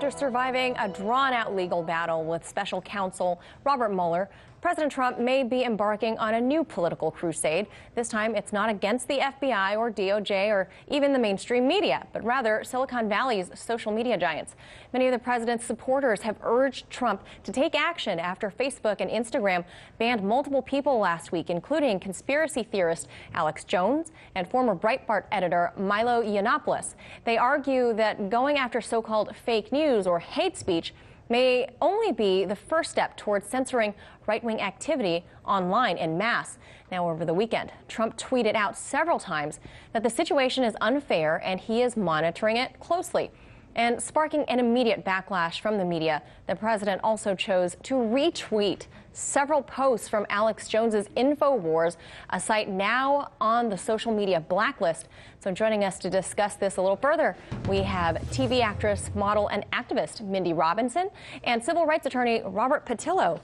After surviving a drawn-out legal battle with special counsel Robert Mueller, President Trump may be embarking on a new political crusade. This time, it's not against the FBI or DOJ or even the mainstream media, but rather Silicon Valley's social media giants. Many of the president's supporters have urged Trump to take action after Facebook and Instagram banned multiple people last week, including conspiracy theorist Alex Jones and former Breitbart editor Milo Yiannopoulos. They argue that going after so-called fake news or hate speech may only be the first step towards censoring right-wing activity online en masse. Now, over the weekend, Trump tweeted out several times that the situation is unfair and he is monitoring it closely. And sparking an immediate backlash from the media, the president also chose to retweet several posts from Alex Jones's InfoWars, a site now on the social media blacklist. So joining us to discuss this a little further, we have TV actress, model, and activist Mindy Robinson and civil rights attorney Robert Patillo.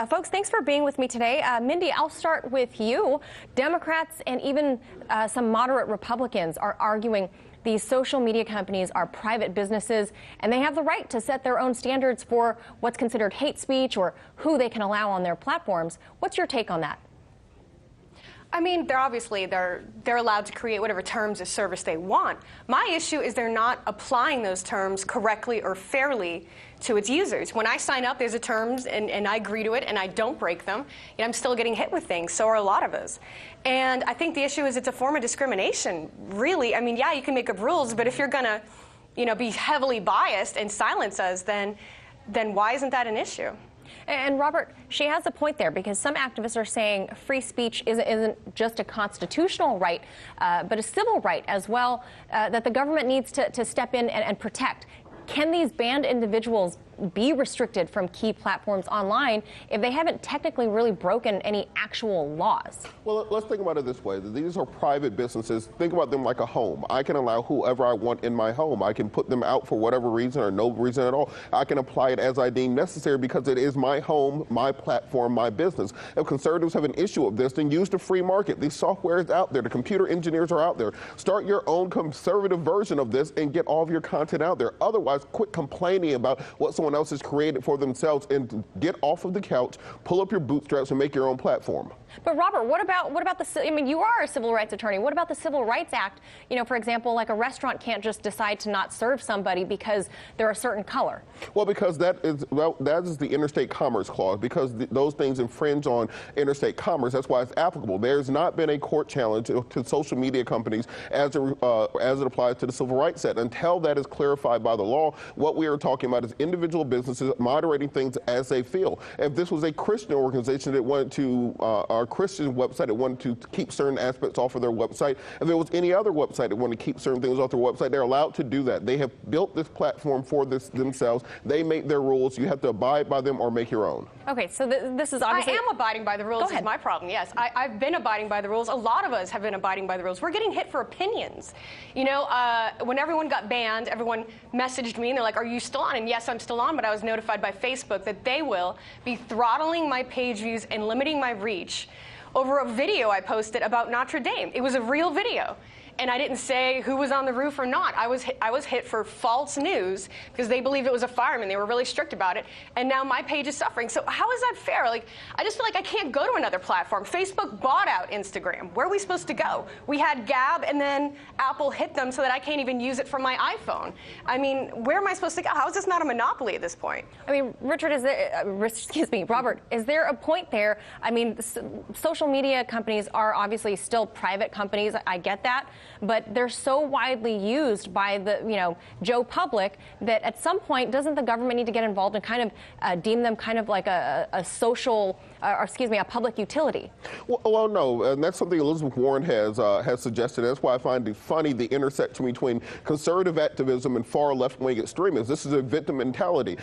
Folks, thanks for being with me today. Mindy, I'll start with you. Democrats and even some moderate Republicans are arguing these social media companies are private businesses, and they have the right to set their own standards for what's considered hate speech or who they can allow on their platforms. What's your take on that? I mean, they're allowed to create whatever terms of service they want. My issue is they're not applying those terms correctly or fairly to its users. When I sign up, there's a terms, and I agree to it, and I don't break them. You know, I'm still getting hit with things. So are a lot of us. And I think the issue is it's a form of discrimination, really. I mean, yeah, you can make up rules, but if you're going to, be heavily biased and silence us, then why isn't that an issue? And Robert, she has a point there, because some activists are saying free speech isn't just a constitutional right, but a civil right as well, that the government needs to step in and protect. Can these banned individuals be restricted from key platforms online if they haven't technically really broken any actual laws? Well, let's think about it this way. These are private businesses. Think about them like a home. I can allow whoever I want in my home. I can put them out for whatever reason or no reason at all. I can apply it as I deem necessary because it is my home, my platform, my business. If conservatives have an issue with this, then use the free market. The software is out there. The computer engineers are out there. Start your own conservative version of this and get all of your content out there. Otherwise, quit complaining about what someone else has created for themselves and get off of the couch, pull up your bootstraps, and make your own platform. But Robert, what about the? I mean, you are a civil rights attorney. What about the Civil Rights Act? For example, like a restaurant can't just decide to not serve somebody because they're a certain color. Well, because that is the interstate commerce clause. Because those things infringe on interstate commerce. That's why it's applicable. There's not been a court challenge to social media companies as it applies to the Civil Rights Act. Until that is clarified by the law, what we are talking about is individual businesses moderating things as they feel. If this was a Christian organization that wanted to a Christian website that wanted to keep certain aspects off of their website, if there was any other website that wanted to keep certain things off their website, they're allowed to do that. They have built this platform for themselves. They make their rules. You have to abide by them or make your own. Okay, so this is obviously... I am abiding by the rules is my problem, yes. I've been abiding by the rules. A lot of us have been abiding by the rules. We're getting hit for opinions. When everyone got banned, everyone messaged me and they're like, are you still on? And yes, I'm still on, but I was notified by Facebook that they will be throttling my page views and limiting my reach over a video I posted about Notre Dame. It was a real video. And I didn't say who was on the roof or not. I was hit for false news because they believed it was a fireman. They were really strict about it. And now my page is suffering. So how is that fair? Like, I just feel like I can't go to another platform. Facebook bought out Instagram. Where are we supposed to go? We had Gab, and then Apple hit them so that I can't even use it from my iPhone. I mean, where am I supposed to go? How is this not a monopoly at this point? I mean, Robert, is there a point there? I mean, social media companies are obviously still private companies. I get that. But they're so widely used by the, Joe public that at some point, doesn't the government need to get involved and kind of deem them kind of like a social, a public utility? Well, no, and that's something Elizabeth Warren has suggested. That's why I find it funny, the intersection between conservative activism and far left-wing extremism. This is a victim mentality.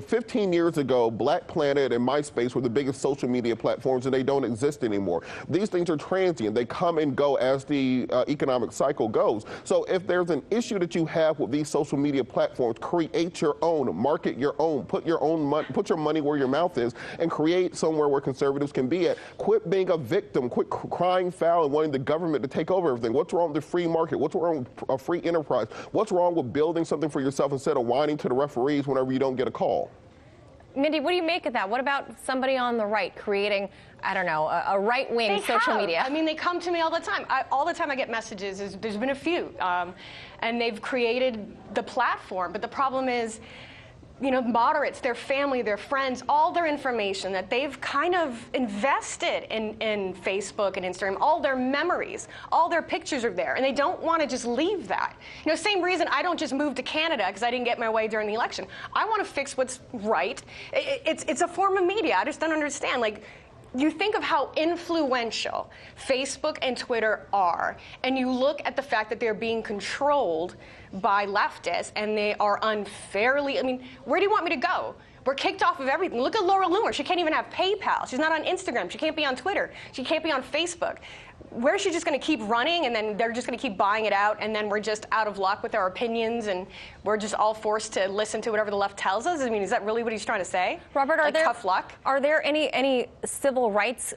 15 years ago, Black Planet and MySpace were the biggest social media platforms, and they don't exist anymore. These things are transient. They come and go as the economic economic cycle goes. So if there's an issue that you have with these social media platforms, create your own, market your own, put your money where your mouth is, and create somewhere where conservatives can be at. Quit being a victim, quit crying foul and wanting the government to take over everything. What's wrong with the free market? What's wrong with a free enterprise? What's wrong with building something for yourself instead of whining to the referees whenever you don't get a call? Mindy, what do you make of that? What about somebody on the right creating, I don't know, a right-wing social media? I mean, they come to me all the time. All the time I get messages. There's been a few. And they've created the platform. But the problem is, you know, moderates, their family, their friends, all their information that they've kind of invested in Facebook and Instagram, all their memories, all their pictures are there, and they don't want to just leave that. You know, same reason I don't just move to Canada because I didn't get my way during the election. I want to fix what's right. It's a form of media. I just don't understand. Like, you think of how influential Facebook and Twitter are, and you look at the fact that they're being controlled by leftists, and they are unfairly, I mean, where do you want me to go? We're kicked off of everything. Look at Laura Loomer. She can't even have PayPal. She's not on Instagram. She can't be on Twitter. She can't be on Facebook. Where is she just going to keep running, and then they're just going to keep buying it out, and then we're just out of luck with our opinions, and we're just all forced to listen to whatever the left tells us? I mean, is that really what he's trying to say? Robert, like tough luck? Are there any civil rights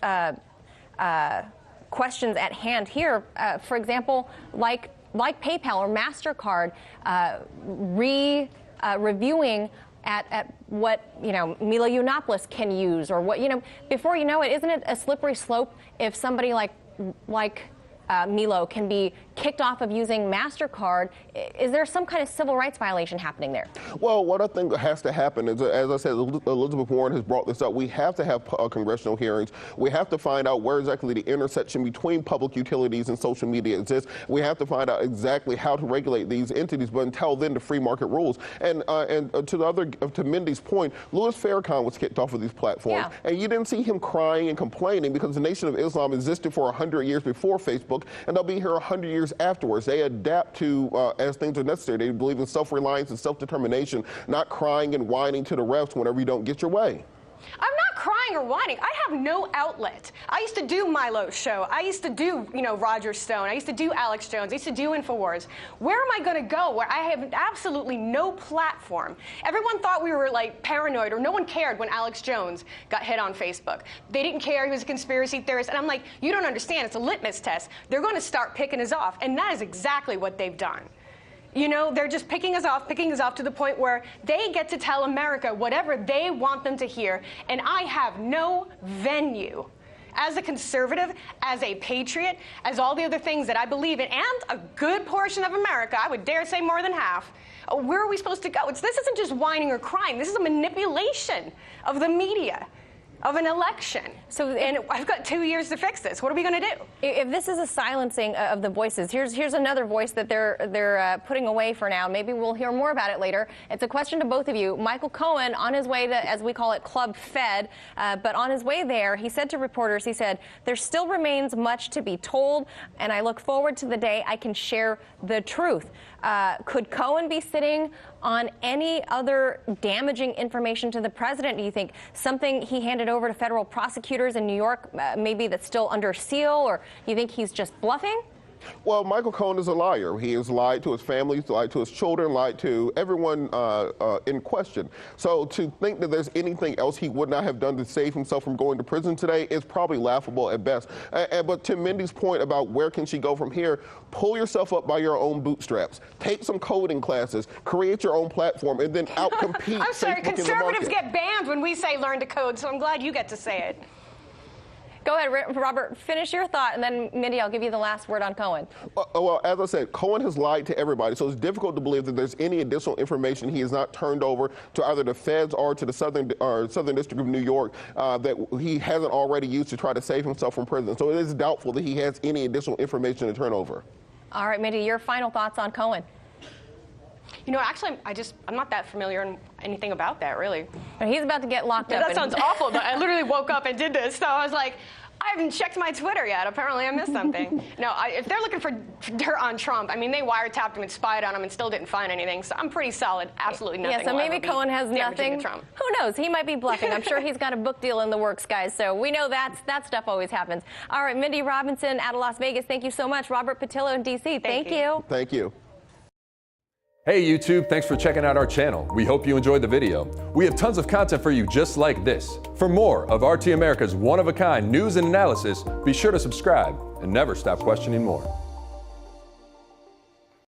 questions at hand here? For example, like PayPal or MasterCard reviewing at what, you know, Milo Yiannopoulos can use, or what, you know, before you know it, isn't it a slippery slope if somebody like Milo can be kicked off of using MasterCard? Is there some kind of civil rights violation happening there? Well, what I think has to happen is, as I said, Elizabeth Warren has brought this up. We have to have congressional hearings. We have to find out where exactly the intersection between public utilities and social media exists. We have to find out exactly how to regulate these entities. But until then, the free market rules. And to Mindy's point, Louis Farrakhan was kicked off of these platforms, and you didn't see him crying and complaining because the Nation of Islam existed for 100 years before Facebook, and they'll be here 100 years afterwards. They adapt to as things are necessary. They believe in self-reliance and self-determination, not crying and whining to the refs whenever you don't get your way. I'm not crying or whining. I have no outlet. I used to do Milo's show. I used to do, you know, Roger Stone. I used to do Alex Jones. I used to do InfoWars. Where am I going to go where I have absolutely no platform? Everyone thought we were, like, paranoid, or no one cared when Alex Jones got hit on Facebook. They didn't care. He was a conspiracy theorist. And I'm like, you don't understand. It's a litmus test. They're going to start picking us off. And that is exactly what they've done. You know, they're just picking us off to the point where they get to tell America whatever they want them to hear, and I have no venue. As a conservative, as a patriot, as all the other things that I believe in, and a good portion of America, I would dare say more than half, where are we supposed to go? This isn't just whining or crying. This is a manipulation of the media, of an election. And I've got 2 years to fix this. What are we going to do? If this is a silencing of the voices, here's another voice that they're putting away for now. Maybe we'll hear more about it later. It's a question to both of you. Michael Cohen, on his way to, as we call it, Club Fed, but on his way there, he said to reporters, he said, "There still remains much to be told, and I look forward to the day I can share the truth." Could Cohen be sitting on any other damaging information to the president? Do you think something he handed over to federal prosecutors in New York, maybe that's still under seal, or you think he's just bluffing? Well, Michael Cohen is a liar. He has lied to his family, he's lied to his children, lied to everyone in question. So to think that there's anything else he would not have done to save himself from going to prison today is probably laughable at best. But to Mindy's point about where can she go from here, pull yourself up by your own bootstraps. Take some coding classes, create your own platform, and then outcompete I'm sorry, Facebook conservatives get banned when we say learn to code, so I'm glad you get to say it. Go ahead, Robert, finish your thought, and then, Mindy, I'll give you the last word on Cohen. Well, as I said, Cohen has lied to everybody, so it's difficult to believe that there's any additional information he has not turned over to either the feds or to the Southern District of New York that he hasn't already used to try to save himself from prison. So it is doubtful that he has any additional information to turn over. All right, Mindy, your final thoughts on Cohen. You know, actually, I'm not that familiar in anything about that, really. He's about to get locked up. That sounds awful, but I literally woke up and did this, so I was like, I haven't checked my Twitter yet. Apparently, I missed something. No, if they're looking for dirt on Trump, I mean, they wiretapped him and spied on him and still didn't find anything. So I'm pretty solid. Absolutely nothing. Yeah, so maybe Cohen has nothing. Trump. Who knows? He might be bluffing. I'm sure he's got a book deal in the works, guys. So we know that stuff always happens. All right, Mindy Robinson out of Las Vegas, thank you so much. Robert Patillo in D.C., thank you. Thank you. Hey YouTube, thanks for checking out our channel. We hope you enjoyed the video. We have tons of content for you just like this. For more of RT America's one-of-a-kind news and analysis, be sure to subscribe and never stop questioning more.